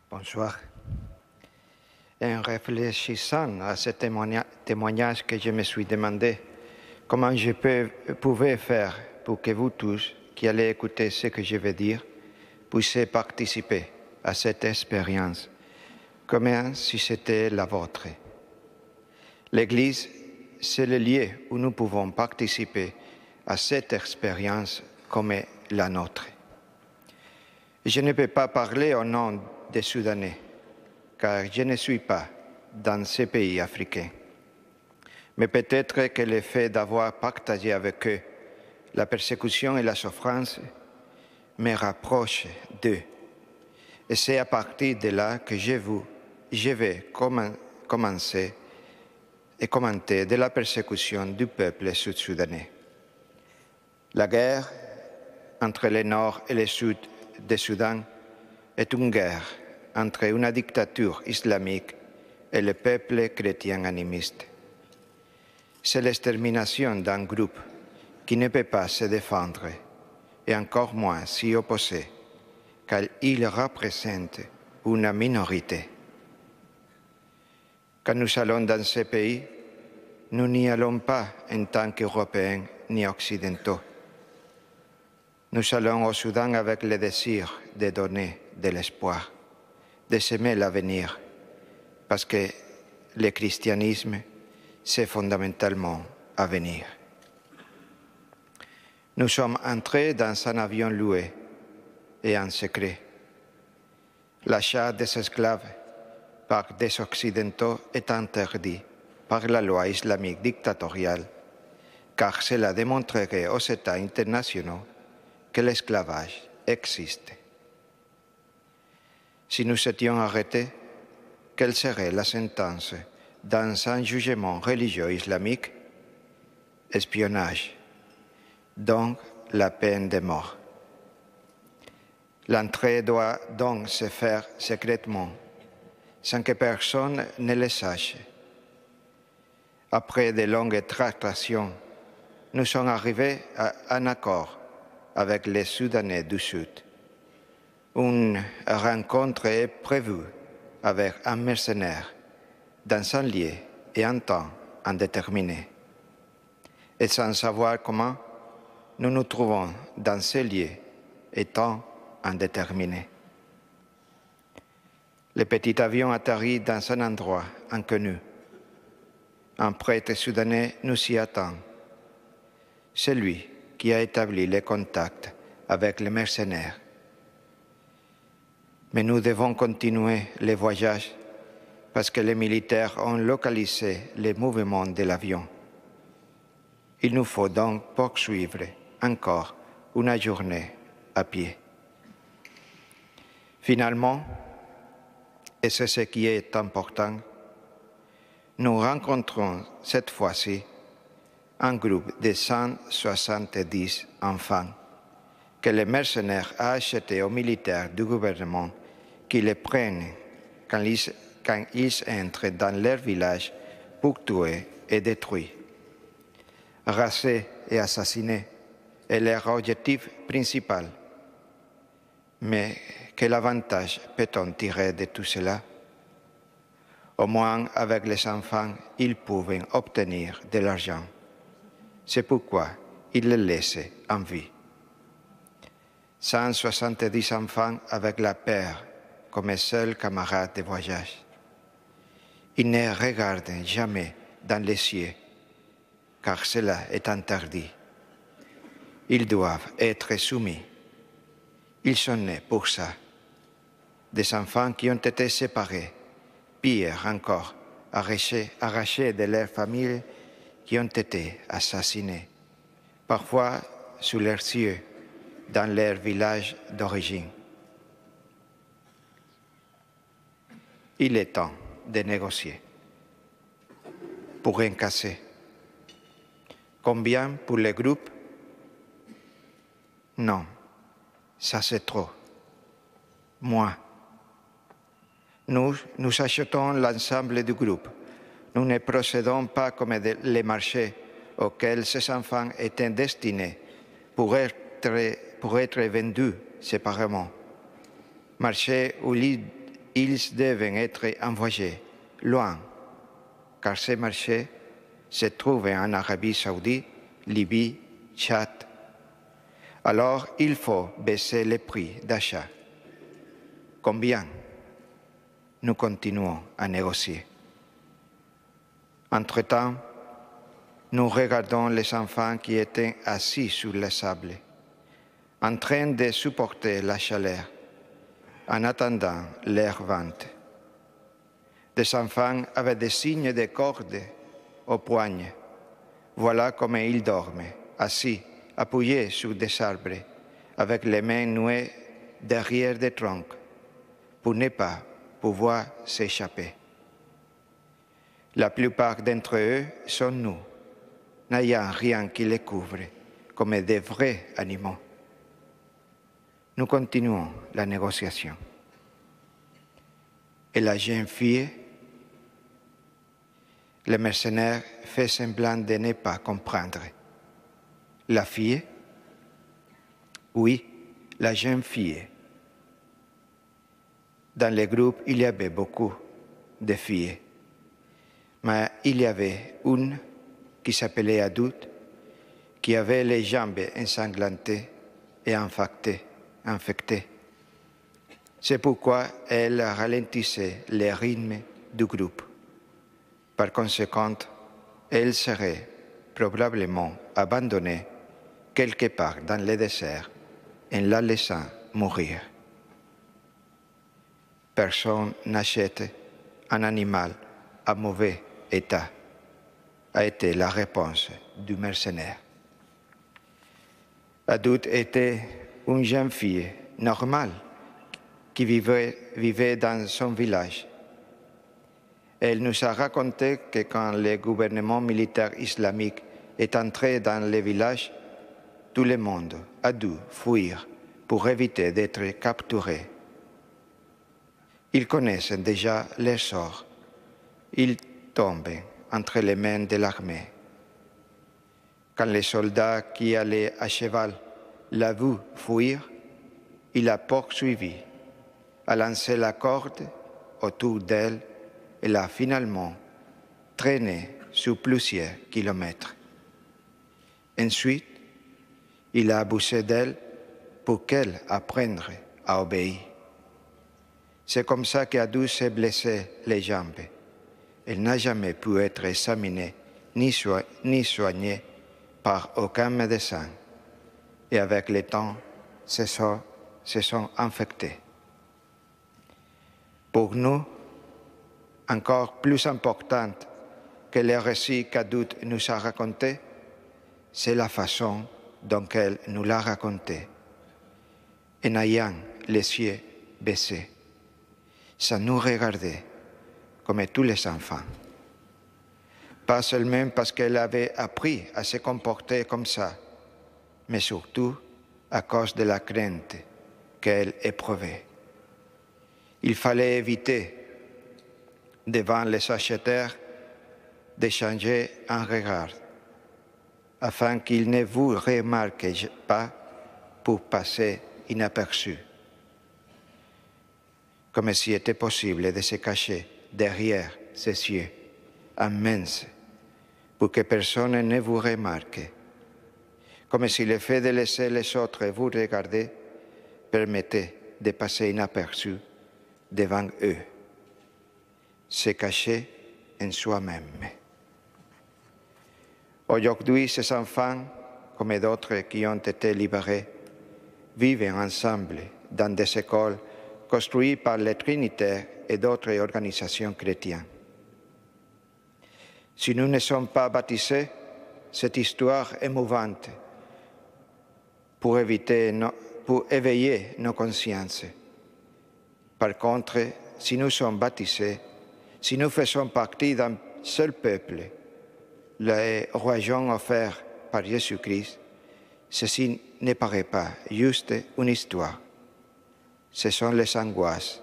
Bonsoir. En réfléchissant à ce témoignage que je me suis demandé comment je pouvais faire pour que vous tous qui allez écouter ce que je vais dire puissiez participer à cette expérience comme si c'était la vôtre. L'Église, c'est le lieu où nous pouvons participer à cette expérience comme la nôtre. Je ne peux pas parler au nom des Soudanais, car je ne suis pas dans ces pays africains. Mais peut-être que le fait d'avoir partagé avec eux la persécution et la souffrance me rapproche d'eux. Et c'est à partir de là que je vais commencer et commenter de la persécution du peuple sud-soudanais. La guerre entre le nord et le sud du Soudan est une guerre entre une dictature islamique et le peuple chrétien animiste. C'est l'extermination d'un groupe qui ne peut pas se défendre et encore moins s'y opposer, car il représente une minorité. Quand nous allons dans ce pays, nous n'y allons pas en tant qu'Européens ni Occidentaux. Nous allons au Soudan avec le désir de donner de l'espoir, de semer l'avenir, parce que le christianisme, c'est fondamentalement à venir. Nous sommes entrés dans un avion loué et en secret. L'achat des esclaves par des Occidentaux est interdit par la loi islamique dictatoriale, car cela démontrerait aux États internationaux que l'esclavage existe. Si nous étions arrêtés, quelle serait la sentence dans un jugement religieux islamique? Espionnage, donc la peine de mort. L'entrée doit donc se faire secrètement, sans que personne ne le sache. Après de longues tractations, nous sommes arrivés à un accord avec les Soudanais du Sud. Une rencontre est prévue avec un mercenaire dans un lieu et un temps indéterminé. Et sans savoir comment, nous nous trouvons dans ce lieu et temps indéterminé. Le petit avion atterrit dans un endroit inconnu. Un prêtre soudanais nous y attend. C'est lui qui a établi les contacts avec les mercenaires. Mais nous devons continuer le voyage parce que les militaires ont localisé les mouvements de l'avion. Il nous faut donc poursuivre encore une journée à pied. Finalement, et c'est ce qui est important, nous rencontrons cette fois-ci un groupe de 170 enfants que les mercenaires ont achetés aux militaires du gouvernement qui les prennent quand ils entrent dans leur village pour tuer et détruire. Raser et assassiner est leur objectif principal. Mais quel avantage peut-on tirer de tout cela? Au moins, avec les enfants, ils pouvaient obtenir de l'argent. C'est pourquoi ils les laissaient en vie. 170 enfants avec la peur comme seul camarade de voyage. Ils ne regardent jamais dans les cieux, car cela est interdit. Ils doivent être soumis. Ils sont nés pour ça. Des enfants qui ont été séparés, pire encore, arrachés de leurs familles, qui ont été assassinés, parfois sous leurs yeux, dans leur village d'origine. Il est temps de négocier. Pour rien casser. Combien pour le groupe? Non, ça c'est trop. Moi. Nous achetons l'ensemble du groupe. Nous ne procédons pas comme les marchés auxquels ces enfants étaient destinés pour être vendus séparément. Marché où ils devaient être envoyés loin, car ces marchés se trouvent en Arabie saoudite, Libye, Tchad. Alors, il faut baisser les prix d'achat. Combien? Nous continuons à négocier. Entre-temps, nous regardons les enfants qui étaient assis sur le sable, en train de supporter la chaleur, en attendant leur vente. Des enfants avaient des signes de cordes aux poignes. Voilà comment ils dorment, assis, appuyés sur des arbres, avec les mains nouées derrière des troncs, pour ne pas pouvoir s'échapper. La plupart d'entre eux sont nus, n'ayant rien qui les couvre, comme des vrais animaux. Nous continuons la négociation. Et la jeune fille, le mercenaire fait semblant de ne pas comprendre. La fille? Oui, la jeune fille. Dans le groupe, il y avait beaucoup de filles. Mais il y avait une qui s'appelait Adout, qui avait les jambes ensanglantées et infectées. C'est pourquoi elle ralentissait le rythme du groupe. Par conséquent, elle serait probablement abandonnée quelque part dans le désert en la laissant mourir. Personne n'achète un animal à mauvais état, a été la réponse du mercenaire. Adout était une jeune fille normale qui vivait dans son village. Elle nous a raconté que quand le gouvernement militaire islamique est entré dans le village, tout le monde a dû fuir pour éviter d'être capturé. Ils connaissent déjà leur sort. Ils tombent entre les mains de l'armée. Quand le soldat qui allait à cheval l'a vu fuir, il l'a poursuivi, a lancé la corde autour d'elle et l'a finalement traînée sur plusieurs kilomètres. Ensuite, il a abusé d'elle pour qu'elle apprenne à obéir. C'est comme ça qu'Adout s'est blessé les jambes. Elle n'a jamais pu être examinée ni soignée par aucun médecin. Et avec le temps, se sont infectés. Pour nous, encore plus importante que le récit qu'Adout nous a raconté, c'est la façon dont elle nous l'a raconté, en ayant les yeux baissés, sans nous regarder comme tous les enfants. Pas seulement parce qu'elle avait appris à se comporter comme ça, mais surtout à cause de la crainte qu'elle éprouvait. Il fallait éviter, devant les acheteurs, d'échanger un regard, afin qu'ils ne vous remarquent pas pour passer inaperçus, comme s'il était possible de se cacher derrière ces yeux immenses pour que personne ne vous remarque, comme si le fait de laisser les autres vous regarder permettait de passer inaperçu devant eux, se cacher en soi-même. Aujourd'hui, ces enfants, comme d'autres qui ont été libérés, vivent ensemble dans des écoles construites par les Trinitaires et d'autres organisations chrétiennes. Si nous ne sommes pas baptisés, cette histoire émouvante pour éveiller nos consciences. Par contre, si nous sommes baptisés, si nous faisons partie d'un seul peuple, le royaume offert par Jésus-Christ, ceci ne paraît pas juste une histoire. Ce sont les angoisses,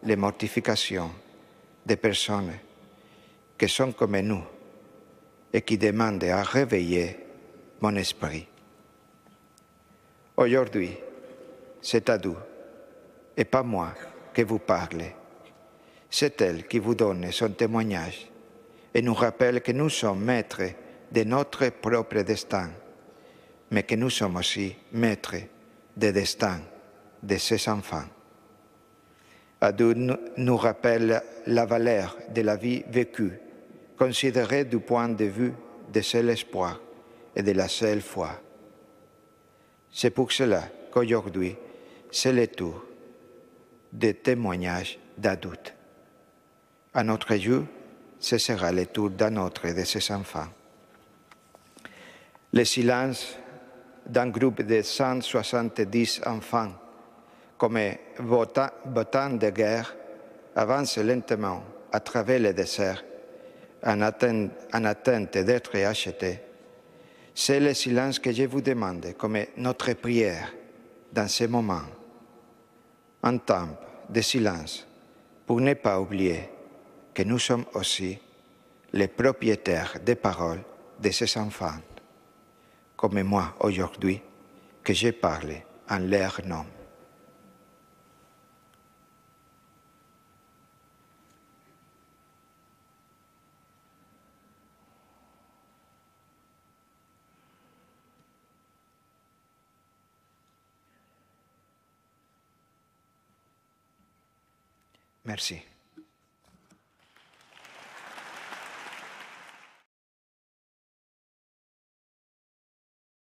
les mortifications des personnes qui sont comme nous et qui demandent à réveiller mon esprit. Aujourd'hui, c'est Adout et pas moi que vous parlez. C'est elle qui vous donne son témoignage et nous rappelle que nous sommes maîtres de notre propre destin, mais que nous sommes aussi maîtres des destins de ses enfants. Adou nous rappelle la valeur de la vie vécue, considérée du point de vue de seul espoir et de la seule foi. C'est pour cela qu'aujourd'hui, c'est le tour des témoignages d'adultes. À notre jour, ce sera le tour d'un autre de ses enfants. Le silence d'un groupe de 170 enfants, comme votant de guerre, avance lentement à travers le désert en attente d'être acheté. C'est le silence que je vous demande comme notre prière dans ce moment. Un temps de silence pour ne pas oublier que nous sommes aussi les propriétaires des paroles de ces enfants, comme moi aujourd'hui, que je parle en leur nom. Merci.